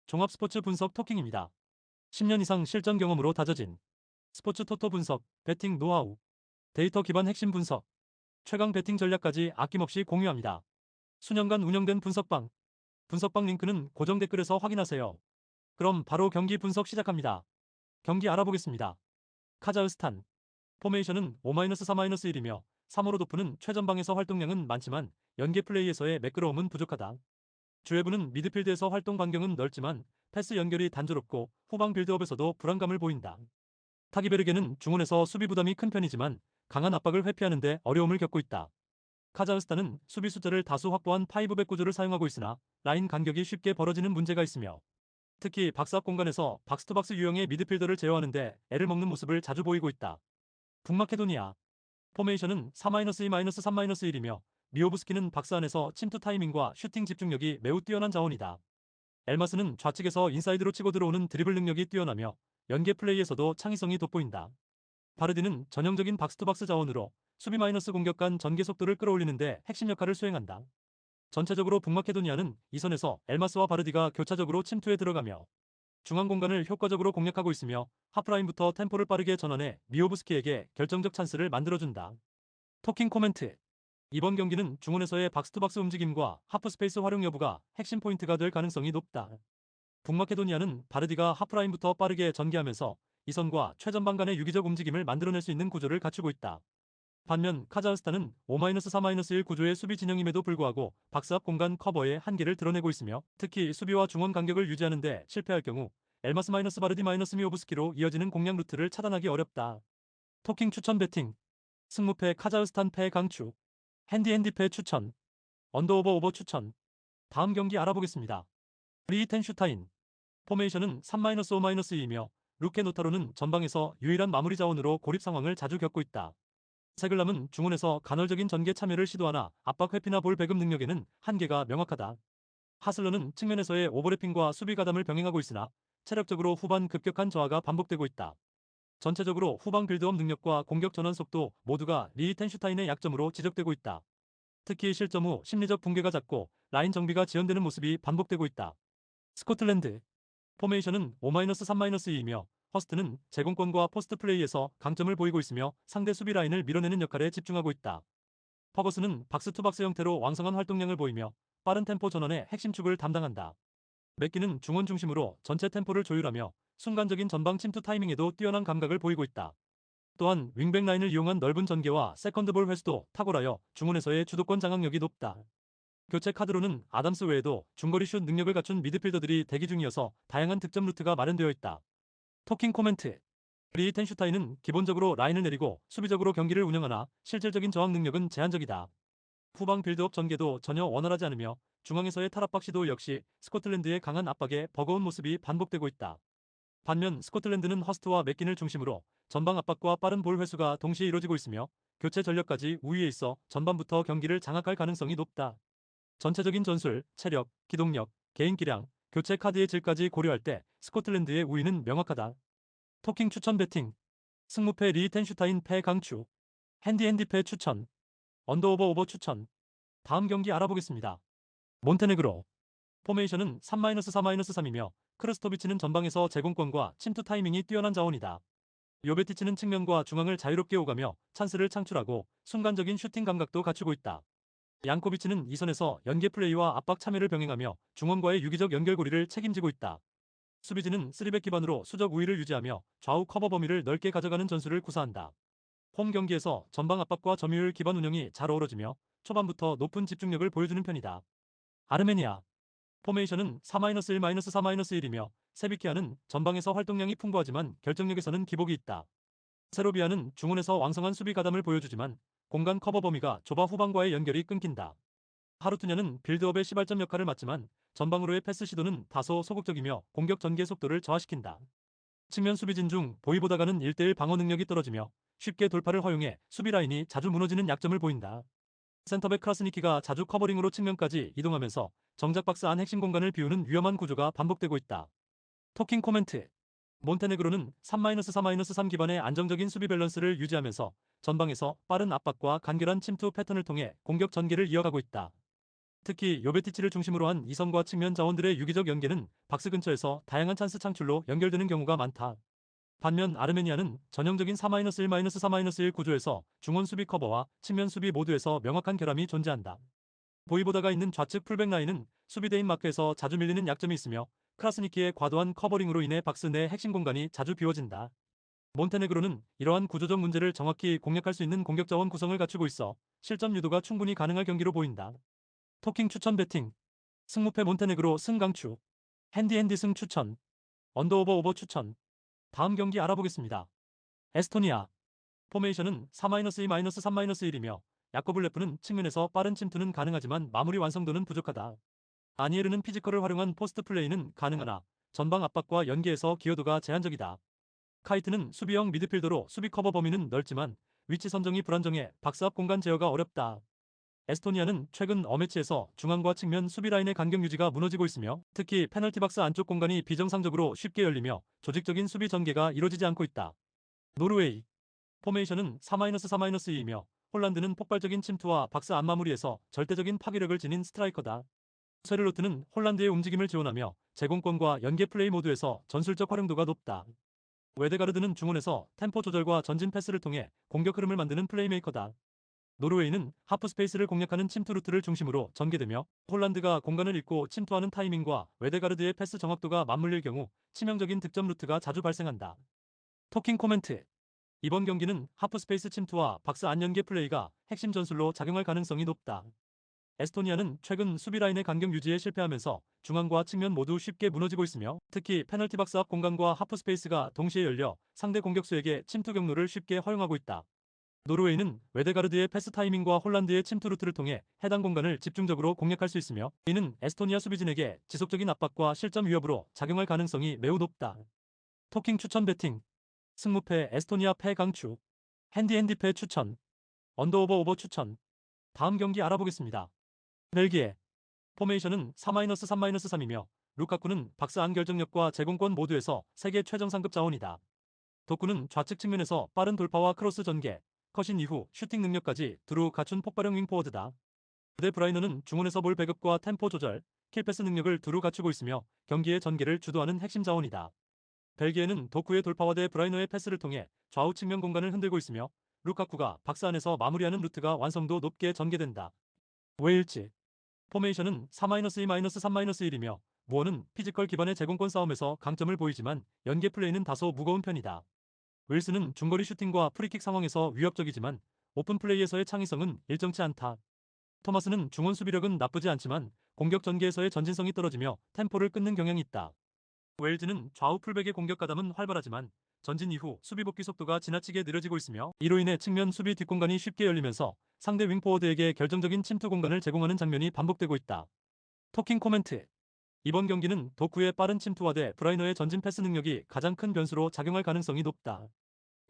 종합 스포츠 분석 토킹입니다. 10년 이상 실전 경험으로 다져진 스포츠 토토 분석, 배팅 노하우, 데이터 기반 핵심 분석, 최강 배팅 전략까지 아낌없이 공유합니다. 수년간 운영된 분석방 링크는 고정 댓글에서 확인하세요. 그럼 바로 경기 분석 시작합니다. 경기 알아보겠습니다. 카자흐스탄 포메이션은 5-4-1이며 3호로 도프는 최전방에서 활동량은 많지만 연계 플레이에서의 매끄러움은 부족하다. 주외부는 미드필드에서 활동 반경은 넓지만 패스 연결이 단조롭고 후방 빌드업에서도 불안감을 보인다. 타기베르게는 중원에서 수비 부담이 큰 편이지만 강한 압박을 회피하는데 어려움을 겪고 있다. 카자흐스탄은 수비 숫자를 다수 확보한 파이브백 구조를 사용하고 있으나 라인 간격이 쉽게 벌어지는 문제가 있으며 특히 박스 앞 공간에서 박스투박스 유형의 미드필더를 제어하는데 애를 먹는 모습을 자주 보이고 있다. 북마케도니아 포메이션은 4-2-3-1이며 미오브스키는 박스 안에서 침투 타이밍과 슈팅 집중력이 매우 뛰어난 자원이다. 엘마스는 좌측에서 인사이드로 치고 들어오는 드리블 능력이 뛰어나며 연계 플레이에서도 창의성이 돋보인다. 바르디는 전형적인 박스투박스 자원으로 수비 마이너스 공격 간 전개 속도를 끌어올리는데 핵심 역할을 수행한다. 전체적으로 북마케도니아는 이 선에서 엘마스와 바르디가 교차적으로 침투에 들어가며 중앙 공간을 효과적으로 공략하고 있으며 하프라인부터 템포를 빠르게 전환해 미오브스키에게 결정적 찬스를 만들어준다. 토킹 코멘트. 이번 경기는 중원에서의 박스투박스 움직임과 하프스페이스 활용 여부가 핵심 포인트가 될 가능성이 높다. 북마케도니아는 바르디가 하프라인부터 빠르게 전개하면서 이선과 최전방 간의 유기적 움직임을 만들어낼 수 있는 구조를 갖추고 있다. 반면 카자흐스탄은 5-4-1 구조의 수비 진영임에도 불구하고 박스 앞 공간 커버에 한계를 드러내고 있으며 특히 수비와 중원 간격을 유지하는 데 실패할 경우 엘마스-바르디-미오브스키로 이어지는 공략 루트를 차단하기 어렵다. 토킹 추천 배팅 승무패 카자흐스탄 패 강추 핸디패 추천 언더오버 추천 다음 경기 알아보겠습니다. 리텐슈타인 포메이션은 3-5-2이며 루케노타로는 전방에서 유일한 마무리 자원으로 고립 상황을 자주 겪고 있다. 세글람은 중원에서 간헐적인 전개 참여를 시도하나 압박 회피나 볼 배급 능력에는 한계가 명확하다. 하슬러는 측면에서의 오버래핑과 수비 가담을 병행하고 있으나 체력적으로 후반 급격한 저하가 반복되고 있다. 전체적으로 후방 빌드업 능력과 공격 전환 속도 모두가 리텐슈타인의 약점으로 지적되고 있다. 특히 실점 후 심리적 붕괴가 잦고 라인 정비가 지연되는 모습이 반복되고 있다. 스코틀랜드 포메이션은 5-3-2이며 허스트는 제공권과 포스트 플레이에서 강점을 보이고 있으며 상대 수비 라인을 밀어내는 역할에 집중하고 있다. 퍼거스는 박스투박스 형태로 왕성한 활동량을 보이며 빠른 템포 전환의 핵심 축을 담당한다. 맥기는 중원 중심으로 전체 템포를 조율하며 순간적인 전방 침투 타이밍에도 뛰어난 감각을 보이고 있다. 또한 윙백 라인을 이용한 넓은 전개와 세컨드볼 회수도 탁월하여 중원에서의 주도권 장악력이 높다. 교체 카드로는 아담스 외에도 중거리 슛 능력을 갖춘 미드필더들이 대기 중이어서 다양한 득점 루트가 마련되어 있다. 토킹 코멘트. 리텐슈타인은 기본적으로 라인을 내리고 수비적으로 경기를 운영하나 실질적인 저항 능력은 제한적이다. 후방 빌드업 전개도 전혀 원활하지 않으며 중앙에서의 탈압박 시도 역시 스코틀랜드의 강한 압박에 버거운 모습이 반복되고 있다. 반면 스코틀랜드는 허스트와 맥긴을 중심으로 전방 압박과 빠른 볼 회수가 동시에 이루어지고 있으며 교체 전력까지 우위에 있어 전반부터 경기를 장악할 가능성이 높다. 전체적인 전술, 체력, 기동력, 개인 기량, 교체 카드의 질까지 고려할 때 스코틀랜드의 우위는 명확하다. 토킹 추천 배팅 승무패 리텐슈타인 패 강추 핸디패 추천 언더오버 추천 다음 경기 알아보겠습니다. 몬테네그로 포메이션은 3-4-3이며 크르스토비치는 전방에서 제공권과 침투 타이밍이 뛰어난 자원이다. 요베티치는 측면과 중앙을 자유롭게 오가며 찬스를 창출하고 순간적인 슈팅 감각도 갖추고 있다. 양코비치는 이 선에서 연계 플레이와 압박 참여를 병행하며 중원과의 유기적 연결고리를 책임지고 있다. 수비진은 3백 기반으로 수적 우위를 유지하며 좌우 커버 범위를 넓게 가져가는 전술을 구사한다. 홈 경기에서 전방 압박과 점유율 기반 운영이 잘 어우러지며 초반부터 높은 집중력을 보여주는 편이다. 아르메니아 포메이션은 4-1-4-1이며 세비키아는 전방에서 활동량이 풍부하지만 결정력에서는 기복이 있다. 세르비아는 중원에서 왕성한 수비 가담을 보여주지만 공간 커버 범위가 좁아 후방과의 연결이 끊긴다. 하루투냐는 빌드업의 시발점 역할을 맡지만 전방으로의 패스 시도는 다소 소극적이며 공격 전개 속도를 저하시킨다. 측면 수비진 중 보이보다가는 1대1 방어 능력이 떨어지며 쉽게 돌파를 허용해 수비 라인이 자주 무너지는 약점을 보인다. 센터백 크라스니키가 자주 커버링으로 측면까지 이동하면서 정작 박스 안 핵심 공간을 비우는 위험한 구조가 반복되고 있다. 토킹 코멘트. 몬테네그로는 3-3-3 기반의 안정적인 수비 밸런스를 유지하면서 전방에서 빠른 압박과 간결한 침투 패턴을 통해 공격 전개를 이어가고 있다. 특히 요베티치를 중심으로 한 이선과 측면 자원들의 유기적 연계는 박스 근처에서 다양한 찬스 창출로 연결되는 경우가 많다. 반면 아르메니아는 전형적인 4-1-4-4-1 구조에서 중원 수비 커버와 측면 수비 모두에서 명확한 결함이 존재한다. 보이보다가 있는 좌측 풀백 라인은 수비대인 마크에서 자주 밀리는 약점이 있으며 크라스니키의 과도한 커버링으로 인해 박스 내 핵심 공간이 자주 비워진다. 몬테네그로는 이러한 구조적 문제를 정확히 공략할 수 있는 공격 자원 구성을 갖추고 있어 실점 유도가 충분히 가능할 경기로 보인다. 토킹 추천 배팅 승무패 몬테네그로 승 강추 핸디 승 추천 언더오버 추천 다음 경기 알아보겠습니다. 에스토니아 포메이션은 4-2-3-1이며 야코블레프는 측면에서 빠른 침투는 가능하지만 마무리 완성도는 부족하다. 아니에르는 피지컬을 활용한 포스트 플레이는 가능하나 전방 압박과 연계에서 기여도가 제한적이다. 카이트는 수비형 미드필더로 수비 커버 범위는 넓지만 위치 선정이 불안정해 박스 앞 공간 제어가 어렵다. 에스토니아는 최근 어매치에서 중앙과 측면 수비 라인의 간격 유지가 무너지고 있으며 특히 페널티 박스 안쪽 공간이 비정상적으로 쉽게 열리며 조직적인 수비 전개가 이루어지지 않고 있다. 노르웨이 포메이션은 4-3-2이며 홀란드는 폭발적인 침투와 박스 안 마무리에서 절대적인 파괴력을 지닌 스트라이커다. 쉐를로트는 홀란드의 움직임을 지원하며 제공권과 연계 플레이 모두에서 전술적 활용도가 높다. 웨데가르드는 중원에서 템포 조절과 전진 패스를 통해 공격 흐름을 만드는 플레이메이커다. 노르웨이는 하프 스페이스를 공략하는 침투 루트를 중심으로 전개되며 홀란드가 공간을 잃고 침투하는 타이밍과 웨데가르드의 패스 정확도가 맞물릴 경우 치명적인 득점 루트가 자주 발생한다. 토킹 코멘트 이번 경기는 하프 스페이스 침투와 박스 안 연계 플레이가 핵심 전술로 작용할 가능성이 높다. 에스토니아는 최근 수비 라인의 간격 유지에 실패하면서 중앙과 측면 모두 쉽게 무너지고 있으며 특히 페널티 박스 앞 공간과 하프 스페이스가 동시에 열려 상대 공격수에게 침투 경로를 쉽게 허용하고 있다. 노르웨이는 웨데가르드의 패스 타이밍과 홀란드의 침투 루트를 통해 해당 공간을 집중적으로 공략할 수 있으며 이는 에스토니아 수비진에게 지속적인 압박과 실점 위협으로 작용할 가능성이 매우 높다. 토킹 추천 배팅 승무패 에스토니아 패 강추 핸디 패 추천 언더오버 추천 다음 경기 알아보겠습니다. 벨기에 포메이션은 4-3-3이며 루카쿠는 박스 안 결정력과 제공권 모두에서 세계 최정 상급 자원이다. 도쿠는 좌측 측면에서 빠른 돌파와 크로스 전개, 컷인 이후 슈팅 능력까지 두루 갖춘 폭발형 윙포워드다. 데 브라이너는 중원에서 볼 배급과 템포 조절, 킬패스 능력을 두루 갖추고 있으며 경기의 전개를 주도하는 핵심 자원이다. 벨기에는 도쿠의 돌파와 데 브라이너의 패스를 통해 좌우 측면 공간을 흔들고 있으며 루카쿠가 박스 안에서 마무리하는 루트가 완성도 높게 전개된다. 웨일즈 포메이션은 4-2-3-1이며 무어는 피지컬 기반의 제공권 싸움에서 강점을 보이지만 연계 플레이는 다소 무거운 편이다. 윌스는 중거리 슈팅과 프리킥 상황에서 위협적이지만 오픈 플레이에서의 창의성은 일정치 않다. 토마스는 중원 수비력은 나쁘지 않지만 공격 전개에서의 전진성이 떨어지며 템포를 끊는 경향이 있다. 웨일즈는 좌우 풀백의 공격 가담은 활발하지만 전진 이후 수비 복귀 속도가 지나치게 느려지고 있으며 이로 인해 측면 수비 뒷공간이 쉽게 열리면서 상대 윙포워드에게 결정적인 침투 공간을 제공하는 장면이 반복되고 있다. 토킹 코멘트 이번 경기는 도쿠의 빠른 침투와 대 브라이너의 전진 패스 능력이 가장 큰 변수로 작용할 가능성이 높다.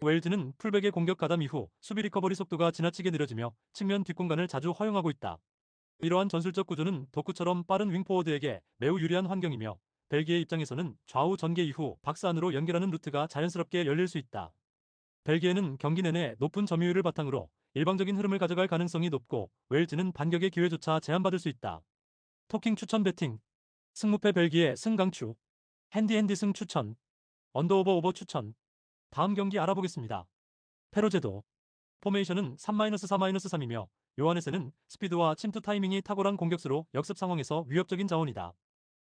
웨일즈는 풀백의 공격 가담 이후 수비 리커버리 속도가 지나치게 느려지며 측면 뒷공간을 자주 허용하고 있다. 이러한 전술적 구조는 도쿠처럼 빠른 윙포워드에게 매우 유리한 환경이며 벨기에 입장에서는 좌우 전개 이후 박스 안으로 연결하는 루트가 자연스럽게 열릴 수 있다. 벨기에는 경기 내내 높은 점유율을 바탕으로 일방적인 흐름을 가져갈 가능성이 높고 웨일즈는 반격의 기회조차 제한받을 수 있다. 토킹 추천 배팅 승무패 벨기에 승 강추 핸디 승 추천 언더오버 추천 다음 경기 알아보겠습니다. 페로제도 포메이션은 3-4-3이며 요하네스는 스피드와 침투 타이밍이 탁월한 공격수로 역습 상황에서 위협적인 자원이다.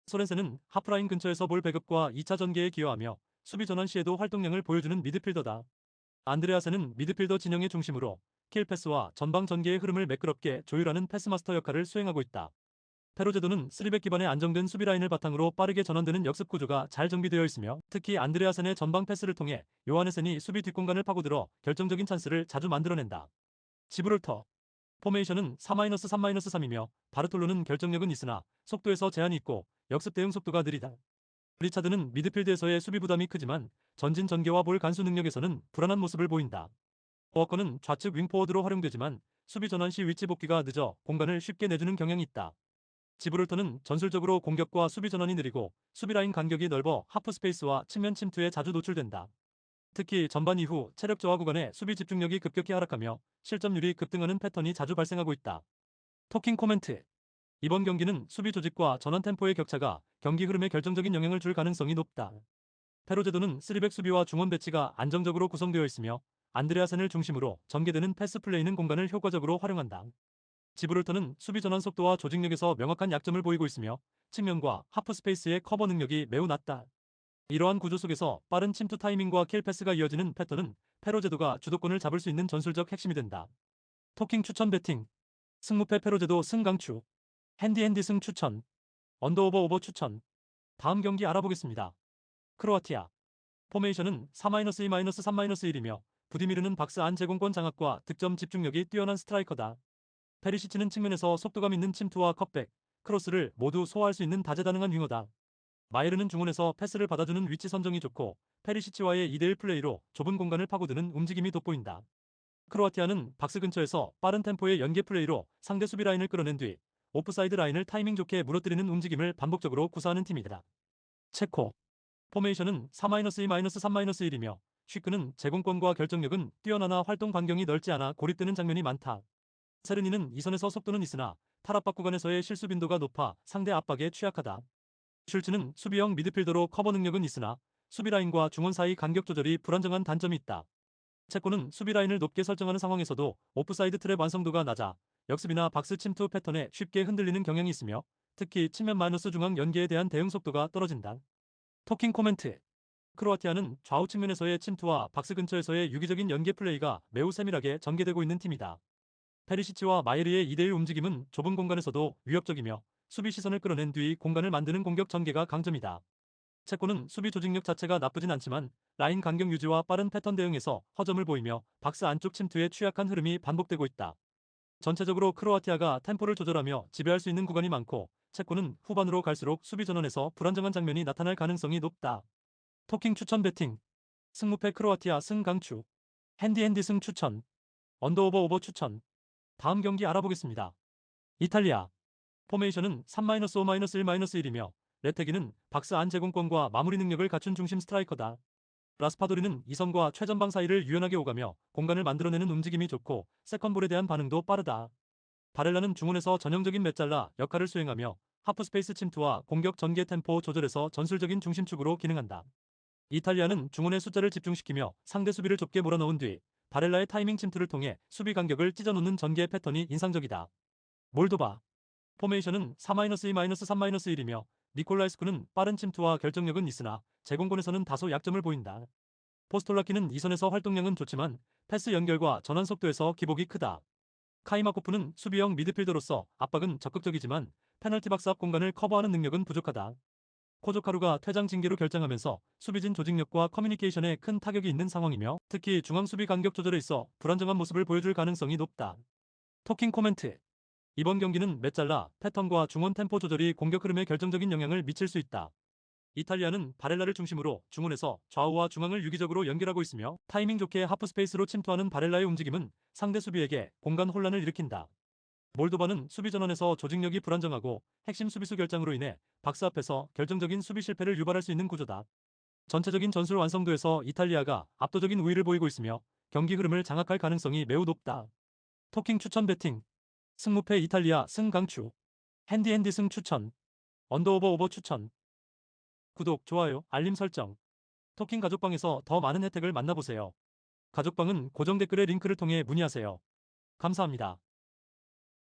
소렌세는 하프라인 근처에서 볼 배급과 2차 전개에 기여하며 수비 전환 시에도 활동량을 보여주는 미드필더다. 안드레아센은 미드필더 진영의 중심으로 킬패스와 전방 전개의 흐름을 매끄럽게 조율하는 패스마스터 역할을 수행하고 있다. 페로제도는 3백 기반의 안정된 수비 라인을 바탕으로 빠르게 전환되는 역습 구조가 잘 정비되어 있으며 특히 안드레아센의 전방 패스를 통해 요하네센이 수비 뒷공간을 파고들어 결정적인 찬스를 자주 만들어낸다. 지브롤터 포메이션은 4-3-3이며 바르톨로는 결정력은 있으나 속도에서 제한이 있고 역습 대응 속도가 느리다. 리차드는 미드필드에서의 수비 부담이 크지만 전진 전개와 볼 간수 능력에서는 불안한 모습을 보인다. 워커는 좌측 윙포워드로 활용되지만 수비 전환 시 위치 복귀가 늦어 공간을 쉽게 내주는 경향이 있다. 지브롤터는 전술적으로 공격과 수비 전환이 느리고 수비 라인 간격이 넓어 하프 스페이스와 측면 침투에 자주 노출된다. 특히 전반 이후 체력 저하 구간에 수비 집중력이 급격히 하락하며 실점률이 급등하는 패턴이 자주 발생하고 있다. 토킹 코멘트 이번 경기는 수비 조직과 전환 템포의 격차가 경기 흐름에 결정적인 영향을 줄 가능성이 높다. 페로제도는 3백 수비와 중원 배치가 안정적으로 구성되어 있으며 안드레아센을 중심으로 전개되는 패스 플레이는 공간을 효과적으로 활용한다. 지브롤터는 수비 전환 속도와 조직력에서 명확한 약점을 보이고 있으며 측면과 하프 스페이스의 커버 능력이 매우 낮다. 이러한 구조 속에서 빠른 침투 타이밍과 킬 패스가 이어지는 패턴은 페로제도가 주도권을 잡을 수 있는 전술적 핵심이 된다. 토킹 추천 배팅 승무패 페로제도 승강추 핸디 승 추천 언더오버 오버 추천 다음 경기 알아보겠습니다. 크로아티아 포메이션은 4-2-3-1이며 부디미르는 박스 안 제공권 장악과 득점 집중력이 뛰어난 스트라이커다. 페리시치는 측면에서 속도감 있는 침투와 컷백, 크로스를 모두 소화할 수 있는 다재다능한 윙어다. 마예르는 중원에서 패스를 받아주는 위치 선정이 좋고 페리시치와의 2대1 플레이로 좁은 공간을 파고드는 움직임이 돋보인다. 크로아티아는 박스 근처에서 빠른 템포의 연계 플레이로 상대 수비 라인을 끌어낸 뒤 오프사이드 라인을 타이밍 좋게 무너뜨리는 움직임을 반복적으로 구사하는 팀이다. 체코 포메이션은 4-2-3-1이며 슈크는 제공권과 결정력은 뛰어나나 활동 반경이 넓지 않아 고립되는 장면이 많다. 세르니는 이선에서 속도는 있으나 탈압박 구간에서의 실수 빈도가 높아 상대 압박에 취약하다. 슐츠는 수비형 미드필더로 커버 능력은 있으나 수비 라인과 중원 사이 간격 조절이 불안정한 단점이 있다. 체코는 수비 라인을 높게 설정하는 상황에서도 오프사이드 트랩 완성도가 낮아 역습이나 박스 침투 패턴에 쉽게 흔들리는 경향이 있으며 특히 측면 마이너스 중앙 연계에 대한 대응 속도가 떨어진다. 토킹 코멘트 크로아티아는 좌우 측면에서의 침투와 박스 근처에서의 유기적인 연계 플레이가 매우 세밀하게 전개되고 있는 팀이다. 페리시치와 마예르의 2대1 움직임은 좁은 공간에서도 위협적이며 수비 시선을 끌어낸 뒤 공간을 만드는 공격 전개가 강점이다. 체코는 수비 조직력 자체가 나쁘진 않지만 라인 간격 유지와 빠른 패턴 대응에서 허점을 보이며 박스 안쪽 침투에 취약한 흐름이 반복되고 있다. 전체적으로 크로아티아가 템포를 조절하며 지배할 수 있는 구간이 많고 체코는 후반으로 갈수록 수비 전환에서 불안정한 장면이 나타날 가능성이 높다. 토킹 추천 배팅 승무패 크로아티아 승 강추 핸디 승 추천 언더오버 오버 추천 다음 경기 알아보겠습니다. 이탈리아 포메이션은 3-5-1-1이며 레테기는 박스 안 제공권과 마무리 능력을 갖춘 중심 스트라이커다. 라스파도리는 이선과 최전방 사이를 유연하게 오가며 공간을 만들어내는 움직임이 좋고 세컨볼에 대한 반응도 빠르다. 바렐라는 중원에서 전형적인 메잘라 역할을 수행하며 하프스페이스 침투와 공격 전개 템포 조절에서 전술적인 중심축으로 기능한다. 이탈리아는 중원의 숫자를 집중시키며 상대 수비를 좁게 몰아넣은 뒤 바렐라의 타이밍 침투를 통해 수비 간격을 찢어놓는 전개 패턴이 인상적이다. 몰도바 포메이션은 4-2-3-1이며 니콜라이스쿠는 빠른 침투와 결정력은 있으나 제공권에서는 다소 약점을 보인다. 포스톨라키는 이선에서 활동량은 좋지만 패스 연결과 전환 속도에서 기복이 크다. 카이마코프는 수비형 미드필더로서 압박은 적극적이지만 페널티 박스 앞 공간을 커버하는 능력은 부족하다. 코조카루가 퇴장 징계로 결정하면서 수비진 조직력과 커뮤니케이션에 큰 타격이 있는 상황이며 특히 중앙 수비 간격 조절에 있어 불안정한 모습을 보여줄 가능성이 높다. 토킹 코멘트 이번 경기는 메잘라 패턴과 중원 템포 조절이 공격 흐름에 결정적인 영향을 미칠 수 있다. 이탈리아는 바렐라를 중심으로 중원에서 좌우와 중앙을 유기적으로 연결하고 있으며 타이밍 좋게 하프 스페이스로 침투하는 바렐라의 움직임은 상대 수비에게 공간 혼란을 일으킨다. 몰도바는 수비 전환에서 조직력이 불안정하고 핵심 수비수 결장으로 인해 박스 앞에서 결정적인 수비 실패를 유발할 수 있는 구조다. 전체적인 전술 완성도에서 이탈리아가 압도적인 우위를 보이고 있으며 경기 흐름을 장악할 가능성이 매우 높다. 토킹 추천 배팅 승무패 이탈리아 승 강추 핸디 승 추천 언더오버 오버 추천 구독, 좋아요, 알림 설정 토킹 가족방에서 더 많은 혜택을 만나보세요. 가족방은 고정 댓글의 링크를 통해 문의하세요. 감사합니다.